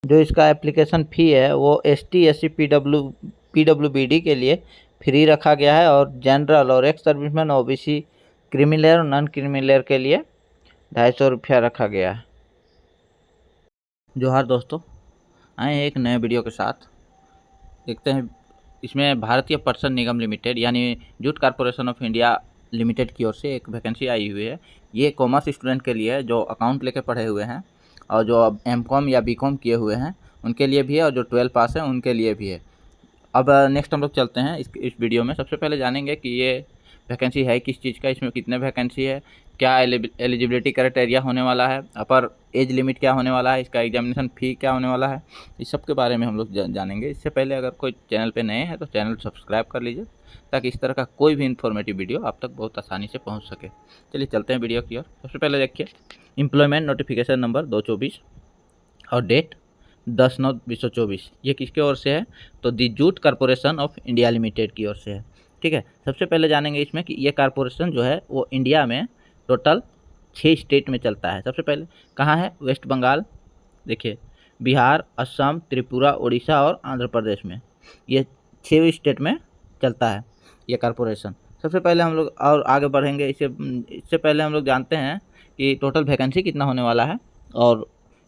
जो इसका application fee है वो ST SC PWBD के लिए फ्री रखा गया है और जनरल और ex serviceman OBC creamy layer और नॉन क्रीमी लेयर के लिए 250 रुपया रखा गया है। जोहार दोस्तों, आए हैं एक नए वीडियो के साथ। देखते हैं इसमें भारतीय पटसन निगम लिमिटेड यानी jute corporation of India limited की ओर से एक वैकेंसी आई हुई है। ये कॉमर्स स्टूडेंट के लिए है जो अकाउंट लेके पढ़े हुए हैं और जो अब M.Com या B.Com किए हुए हैं उनके लिए भी है और जो 12 पास है उनके लिए भी है। अब नेक्स्ट हम लोग चलते हैं इस वीडियो में। सबसे पहले जानेंगे कि ये वैकेंसी है किस चीज़ का, इसमें कितने वैकेंसी है, क्या एलिजिबिलिटी क्राइटेरिया होने वाला है, अपर एज लिमिट क्या होने वाला है, इसका एग्जामिनेशन फ़ी क्या होने वाला है, इस सब के बारे में हम लोग जानेंगे। इससे पहले अगर कोई चैनल पे नए हैं तो चैनल सब्सक्राइब कर लीजिए ताकि इस तरह का कोई भी इन्फॉर्मेटिव वीडियो आप तक बहुत आसानी से पहुँच सके। चलिए चलते हैं वीडियो की ओर। सबसे पहले देखिए एम्प्लॉयमेंट नोटिफिकेशन नंबर 224 और डेट 10/9/2024 ये किसके ओर से है तो the jute corporation of India limited की ओर से है। ठीक है, सबसे पहले जानेंगे इसमें कि ये कॉरपोरेशन जो है वो इंडिया में टोटल 6 स्टेट में चलता है। सबसे पहले कहाँ है, वेस्ट बंगाल, देखिए बिहार, असम, त्रिपुरा, उड़ीसा और आंध्र प्रदेश में, ये 6 स्टेट में चलता है ये कॉरपोरेशन। सबसे पहले हम लोग और आगे बढ़ेंगे, इससे पहले हम लोग जानते हैं कि टोटल वैकेंसी कितना होने वाला है और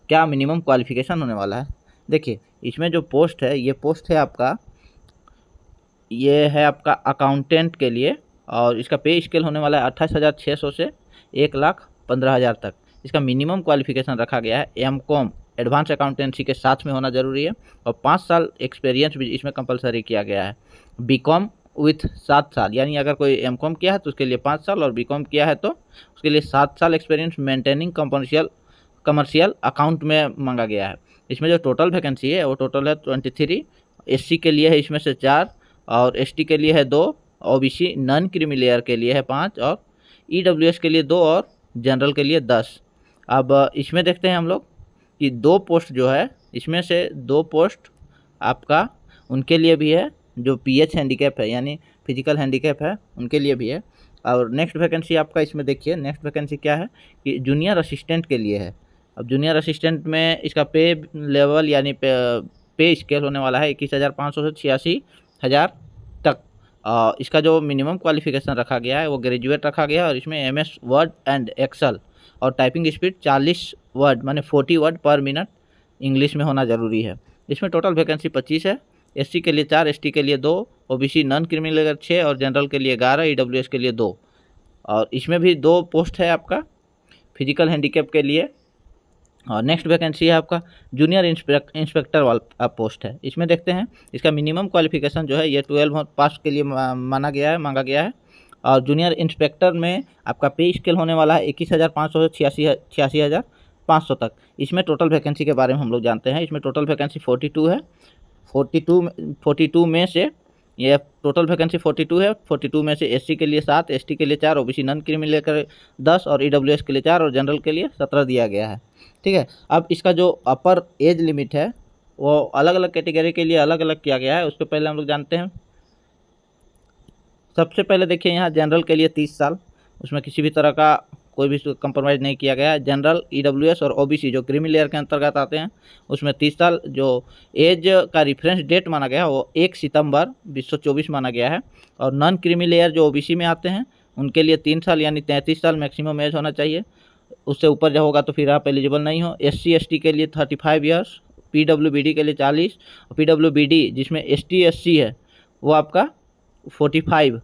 क्या मिनिमम क्वालिफिकेशन होने वाला है। देखिए इसमें जो पोस्ट है ये पोस्ट है आपका, ये है आपका अकाउंटेंट के लिए और इसका पे स्केल होने वाला है 28,600 से 1,15,000 तक। इसका मिनिमम क्वालिफिकेशन रखा गया है M.Com एडवांस अकाउंटेंसी के साथ में होना ज़रूरी है और 5 साल एक्सपीरियंस भी इसमें कंपलसरी किया गया है। B.Com विथ 7 साल, यानी अगर कोई M.Com किया है तो उसके लिए 5 साल और B.Com किया है तो उसके लिए 7 साल एक्सपीरियंस मेंटेनिंग कमर्शियल अकाउंट में मांगा गया है। इसमें जो टोटल वैकेंसी है वो टोटल है 23। SC के लिए है इसमें से 4 और ST के लिए है 2, OBC नॉन क्रीमी लेयर के लिए है 5 और EWS के लिए 2 और जनरल के लिए 10। अब इसमें देखते हैं हम लोग कि 2 पोस्ट जो है इसमें से 2 पोस्ट आपका उनके लिए भी है जो PH हैंडीकैप है यानी फिजिकल हैंडीकैप है उनके लिए भी है। और नेक्स्ट वैकेंसी आपका इसमें देखिए, नेक्स्ट वैकेंसी क्या है कि जूनियर असिस्टेंट के लिए है। अब जूनियर असिस्टेंट में इसका पे लेवल यानी पे स्केल होने वाला है 21,500 से 86,000 तक। इसका जो मिनिमम क्वालिफिकेशन रखा गया है वो ग्रेजुएट रखा गया है और इसमें MS वर्ड एंड एक्सेल और टाइपिंग स्पीड 40 वर्ड माने 40 वर्ड पर मिनट इंग्लिश में होना ज़रूरी है। इसमें टोटल वैकेंसी 25 है। SC के लिए 4, ST के लिए 2, OBC नॉन क्रीमी लेयर 6 और जनरल के लिए 11, EWS के लिए 2। और इसमें भी 2 पोस्ट है आपका फिजिकल हैंडीकैप के लिए। और नेक्स्ट वैकेंसी है आपका जूनियर इंस्पेक्टर वाला पोस्ट है। इसमें देखते हैं इसका मिनिमम क्वालिफिकेशन जो है ये 12 पास के लिए मांगा गया है और जूनियर इंस्पेक्टर में आपका पे स्केल होने वाला है 21,500 से 86,500 तक। इसमें टोटल वैकेंसी के बारे में हम लोग जानते हैं। इसमें टोटल वैकेंसी 42 है। 42 में से ये टोटल वैकेंसी 42 है। 42 में से SC के लिए 7, ST के लिए 4, OBC नॉन क्रीमी लेकर 10 और EWS के लिए 4 और जनरल के लिए 17 दिया गया है। ठीक है, अब इसका जो अपर एज लिमिट है वो अलग अलग कैटेगरी के लिए अलग अलग किया गया है, उसके पहले हम लोग जानते हैं। सबसे पहले देखिए यहाँ जनरल के लिए 30 साल, उसमें किसी भी तरह का कोई भी कंप्रोमाइज़ नहीं किया गया है। जनरल, EWS और OBC जो क्रीमी लेयर के अंतर्गत आते हैं उसमें 30 साल। जो एज का रेफरेंस डेट माना गया है वो 1 सितंबर 2024 माना गया है। और नॉन क्रीमी लेयर जो OBC में आते हैं उनके लिए 3 साल यानी 33 साल मैक्सिमम एज होना चाहिए। उससे ऊपर जो होगा तो फिर आप एलिजिबल नहीं हो। SC ST के लिए 35 ईयर्स, PWBD के लिए 40 और PWBD जिसमें ST SC है वो आपका 45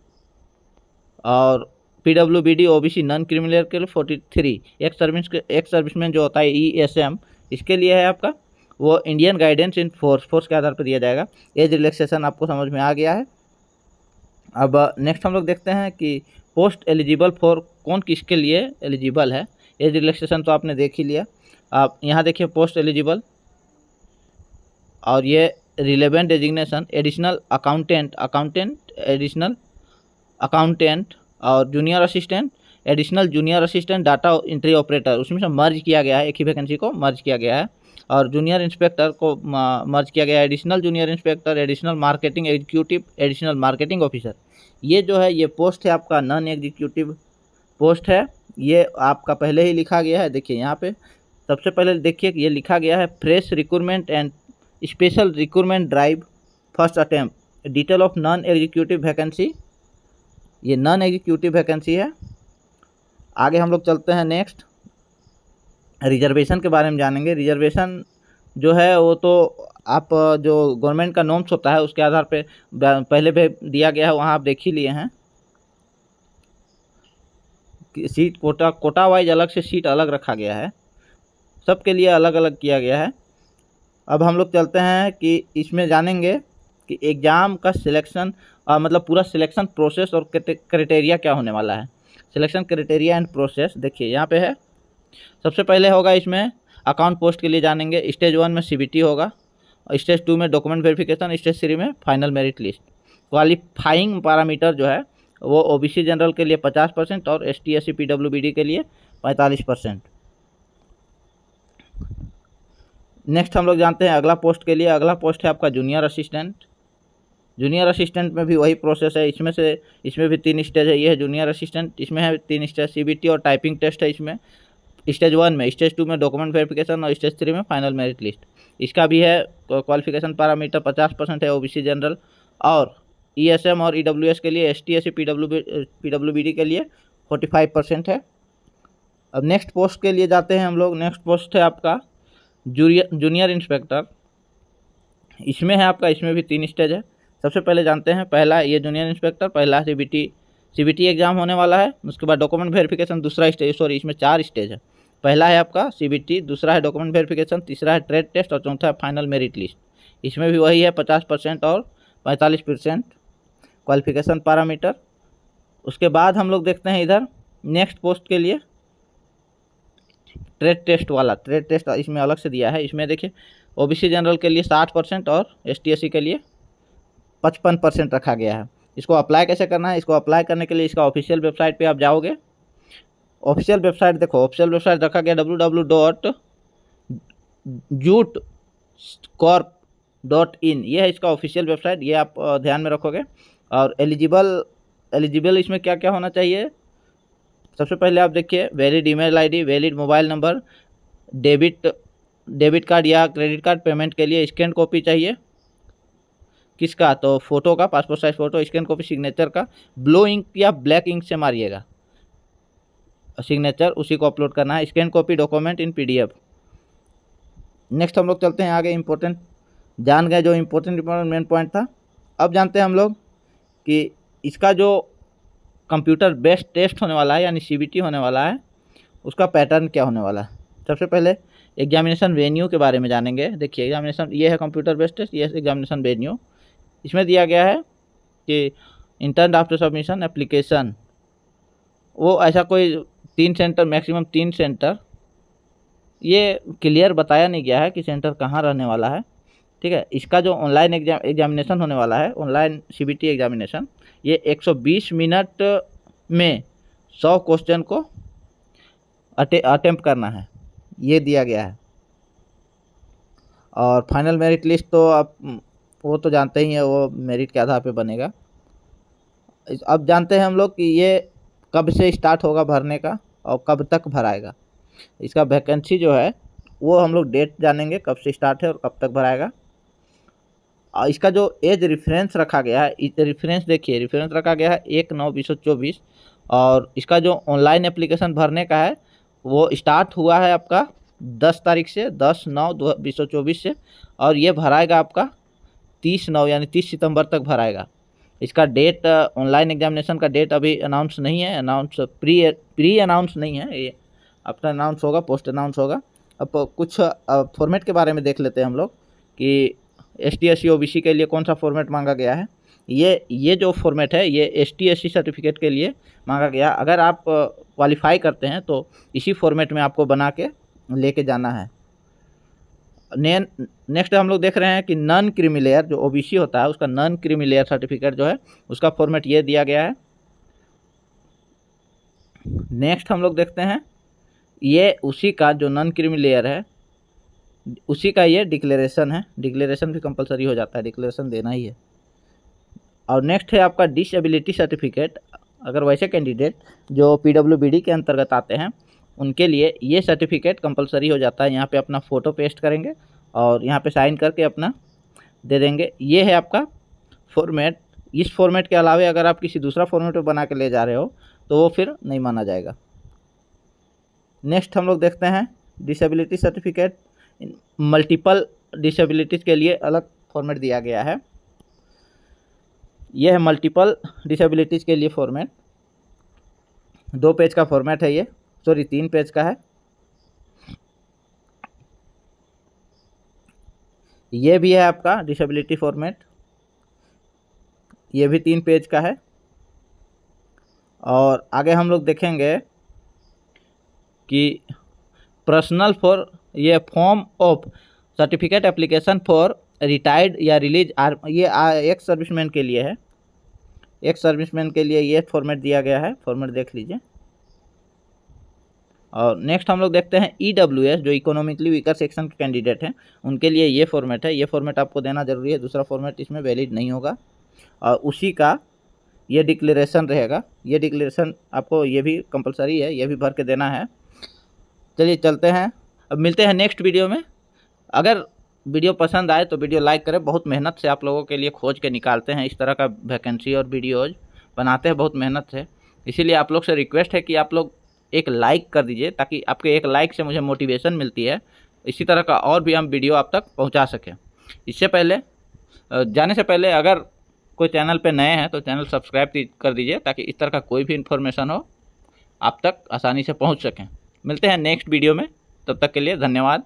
और PWBD OBC non creamy layer के लिए 43। एक सर्विसमैन जो होता है ESM इसके लिए है आपका वो इंडियन गाइडेंस इन फोर्स के आधार पर दिया जाएगा। एज रिलैक्सेशन आपको समझ में आ गया है। अब नेक्स्ट हम लोग देखते हैं कि पोस्ट एलिजिबल फॉर कौन किसके लिए एलिजिबल है। एज रिलैक्सेशन तो आपने देख ही लिया। आप यहाँ देखिए पोस्ट एलिजिबल और ये relevant designation additional accountant additional accountant और junior assistant, additional junior assistant, data entry operator उसमें से मर्ज किया गया है, एक ही वैकेंसी को मर्ज किया गया है। और जूनियर इंस्पेक्टर को मर्ज किया गया है, additional junior inspector, additional marketing executive, additional marketing officer. ये जो है ये पोस्ट है आपका नॉन एग्जीक्यूटिव पोस्ट है, ये आपका पहले ही लिखा गया है। देखिए यहाँ पे सबसे पहले देखिए कि ये लिखा गया है fresh recruitment and special recruitment drive first attempt detail of non executive vacancy. ये नॉन एग्जीक्यूटिव वैकेंसी है। आगे हम लोग चलते हैं नेक्स्ट, रिजर्वेशन के बारे में जानेंगे। रिजर्वेशन जो है वो तो आप जो गवर्नमेंट का नॉर्म्स होता है उसके आधार पे पहले भी दिया गया है, वहाँ आप देख ही लिए हैं कि सीट कोटा वाइज अलग से सीट अलग रखा गया है, सबके लिए अलग अलग किया गया है। अब हम लोग चलते हैं कि इसमें जानेंगे कि एग्ज़ाम का सिलेक्शन मतलब पूरा सिलेक्शन प्रोसेस और क्राइटेरिया क्या होने वाला है। सिलेक्शन क्राइटेरिया एंड प्रोसेस देखिए यहाँ पे है। सबसे पहले होगा इसमें अकाउंट पोस्ट के लिए जानेंगे। स्टेज 1 में सीबीटी होगा, स्टेज 2 में डॉक्यूमेंट वेरिफिकेशन, स्टेज 3 में final merit list. Qualifying parameter जो है वो ओबीसी जनरल के लिए 50% और एसटी एससी पीडब्ल्यूबीडी के लिए 45%। नेक्स्ट हम लोग जानते हैं अगला पोस्ट के लिए। अगला पोस्ट है आपका जूनियर असिस्टेंट। जूनियर असिस्टेंट में भी वही प्रोसेस है। इसमें भी 3 स्टेज है। ये है जूनियर असिस्टेंट, इसमें है 3 स्टेज, सीबीटी और टाइपिंग टेस्ट है इसमें। स्टेज 1 में, स्टेज 2 में डॉक्यूमेंट वेरिफिकेशन और स्टेज 3 में फाइनल मेरिट लिस्ट। इसका भी है क्वालिफिकेशन पैरामीटर 50% है ओबीसी जनरल और ईएसएम और ईडब्ल्यूएस के लिए, एसटी एससी पीडब्ल्यूबीडी के लिए 45% है। अब नेक्स्ट पोस्ट के लिए जाते हैं हम लोग। नेक्स्ट पोस्ट है आपका जूनियर इंस्पेक्टर। इसमें है आपका, इसमें भी 3 स्टेज है। सबसे पहले जानते हैं पहला ये जूनियर इंस्पेक्टर, पहला सीबीटी एग्जाम होने वाला है। उसके बाद डॉक्यूमेंट वेरिफिकेशन दूसरा स्टेज, सॉरी इसमें 4 स्टेज है। पहला है आपका सीबीटी, दूसरा है डॉक्यूमेंट वेरिफिकेशन, तीसरा है ट्रेड टेस्ट और चौथा है फाइनल मेरिट लिस्ट। इसमें भी वही है 50% और 45% क्वालिफिकेशन पैरामीटर। उसके बाद हम लोग देखते हैं इधर नेक्स्ट पोस्ट के लिए ट्रेड टेस्ट वाला। ट्रेड टेस्ट इसमें अलग से दिया है। इसमें देखिए ओबीसी जनरल के लिए 60% और एसटी एससी के लिए 55% रखा गया है। इसको अप्लाई कैसे करना है? इसको अप्लाई करने के लिए इसका ऑफिशियल वेबसाइट पे आप जाओगे। ऑफिशियल वेबसाइट देखो, ऑफिशियल वेबसाइट रखा गया www.jutcorp.in। ये है इसका ऑफिशियल वेबसाइट, ये आप ध्यान में रखोगे। और एलिजिबल इसमें क्या क्या होना चाहिए? सबसे पहले आप देखिए valid email ID, valid mobile number, debit card या क्रेडिट कार्ड पेमेंट के लिए स्कैन कॉपी चाहिए। किसका? तो फोटो का, passport size photo, scan copy signature का। ब्लू इंक या ब्लैक इंक से मारिएगा सिग्नेचर, उसी को अपलोड करना है। Scan copy document in PDF. Next हम लोग चलते हैं आगे। इंपॉर्टेंट जान गए जो इंपॉर्टेंट मेन पॉइंट था। अब जानते हैं हम लोग कि इसका जो कंप्यूटर बेस्ड टेस्ट होने वाला है यानी सीबीटी होने वाला है, उसका पैटर्न क्या होने वाला है। सबसे पहले एग्जामिनेशन वेन्यू के बारे में जानेंगे। देखिए एग्जामिनेशन ये है कंप्यूटर बेस्ड टेस्ट, ये है एग्जामिनेशन वेन्यू। इसमें दिया गया है कि इंटर्न आफ्टर सबमिशन एप्लीकेशन, वो ऐसा कोई 3 सेंटर, मैक्सिमम 3 सेंटर, ये क्लियर बताया नहीं गया है कि सेंटर कहाँ रहने वाला है। ठीक है, इसका जो ऑनलाइन एग्जामिनेशन होने वाला है, ऑनलाइन सीबीटी एग्जामिनेशन, ये 120 मिनट में 100 क्वेश्चन को अटेम्प्ट करना है, ये दिया गया है। और फाइनल मेरिट लिस्ट तो आप वो तो जानते ही हैं, वो मेरिट के आधार पे बनेगा। अब जानते हैं हम लोग कि ये कब से स्टार्ट होगा भरने का और कब तक भराएगा। इसका वैकेंसी जो है वो हम लोग डेट जानेंगे, कब से स्टार्ट है और कब तक भराएगा। और इसका जो एज रेफरेंस रखा गया है, रेफरेंस देखिए, रेफरेंस रखा गया है 1/9/2024। और इसका जो ऑनलाइन एप्लीकेशन भरने का है वो स्टार्ट हुआ है आपका 10 तारीख से, 10/9/2024 से, और ये भराएगा आपका 30/9 यानी 30 सितंबर तक भराएगा। इसका डेट, ऑनलाइन एग्जामिनेशन का डेट अभी अनाउंस नहीं है, प्री अनाउंस नहीं है, ये अपना अनाउंस होगा, पोस्ट अनाउंस होगा। अब कुछ फॉर्मेट के बारे में देख लेते हैं हम लोग कि एसटी एससी ओबीसी के लिए कौन सा फॉर्मेट मांगा गया है। ये जो फॉर्मेट है ये एसटी एससी सर्टिफिकेट के लिए मांगा गया। अगर आप क्वालिफाई करते हैं तो इसी फॉर्मेट में आपको बना के लेके जाना है। नेक्स्ट हम लोग देख रहे हैं कि नॉन क्रीमी लेयर जो ओबीसी होता है उसका नॉन क्रीमी लेयर सर्टिफिकेट जो है उसका फॉर्मेट ये दिया गया है। नेक्स्ट हम लोग देखते हैं ये उसी का जो नॉन क्रीमी लेयर है उसी का ये डिक्लेरेशन है। डिक्लेरेशन भी कंपलसरी हो जाता है, डिक्लेरेशन देना ही है। और नेक्स्ट है आपका डिसेबिलिटी सर्टिफिकेट। अगर वैसे कैंडिडेट जो पीडब्ल्यूबीडी के अंतर्गत आते हैं उनके लिए ये सर्टिफिकेट कंपलसरी हो जाता है। यहाँ पे अपना फ़ोटो पेस्ट करेंगे और यहाँ पे साइन करके अपना दे देंगे। ये है आपका फॉर्मेट। इस फॉर्मेट के अलावा अगर आप किसी दूसरा फॉर्मेट में बना के ले जा रहे हो तो वो फिर नहीं माना जाएगा। नेक्स्ट हम लोग देखते हैं डिसेबिलिटी सर्टिफिकेट। मल्टीपल डिसेबिलिटीज़ के लिए अलग फॉर्मेट दिया गया है। यह है मल्टीपल डिसेबिलिटीज़ के लिए फॉर्मेट। 2 पेज का फॉर्मेट है ये, सॉरी 3 पेज का है। ये भी है आपका डिसेबिलिटी फॉर्मेट, ये भी 3 पेज का है। और आगे हम लोग देखेंगे कि पर्सनल फॉर ये form of certificate application for retired या रिलीज ये एक्स सर्विसमैन के लिए है। एक्स सर्विसमैन के लिए ये फॉर्मेट दिया गया है, फॉर्मेट देख लीजिए। और नेक्स्ट हम लोग देखते हैं EWS जो इकोनॉमिकली वीकर सेक्शन के कैंडिडेट हैं, उनके लिए ये फॉर्मेट है। ये फॉर्मेट आपको देना जरूरी है, दूसरा फॉर्मेट इसमें वैलिड नहीं होगा। और उसी का ये डिक्लेरेशन रहेगा। ये डिक्लेरेशन आपको ये भी कंपलसरी है, ये भी भर के देना है। चलिए चलते हैं, अब मिलते हैं नेक्स्ट वीडियो में। अगर वीडियो पसंद आए तो वीडियो लाइक करें। बहुत मेहनत से आप लोगों के लिए खोज के निकालते हैं, इस तरह का वैकेंसी और वीडियोज बनाते हैं बहुत मेहनत से। इसीलिए आप लोग से रिक्वेस्ट है कि आप लोग एक लाइक कर दीजिए, ताकि आपके एक लाइक से मुझे मोटिवेशन मिलती है इसी तरह का और भी हम वीडियो आप तक पहुंचा सकें। इससे पहले जाने से पहले अगर कोई चैनल पे नए हैं तो चैनल सब्सक्राइब कर दीजिए, ताकि इस तरह का कोई भी इन्फॉर्मेशन हो आप तक आसानी से पहुंच सकें। मिलते हैं नेक्स्ट वीडियो में, तब तक के लिए धन्यवाद।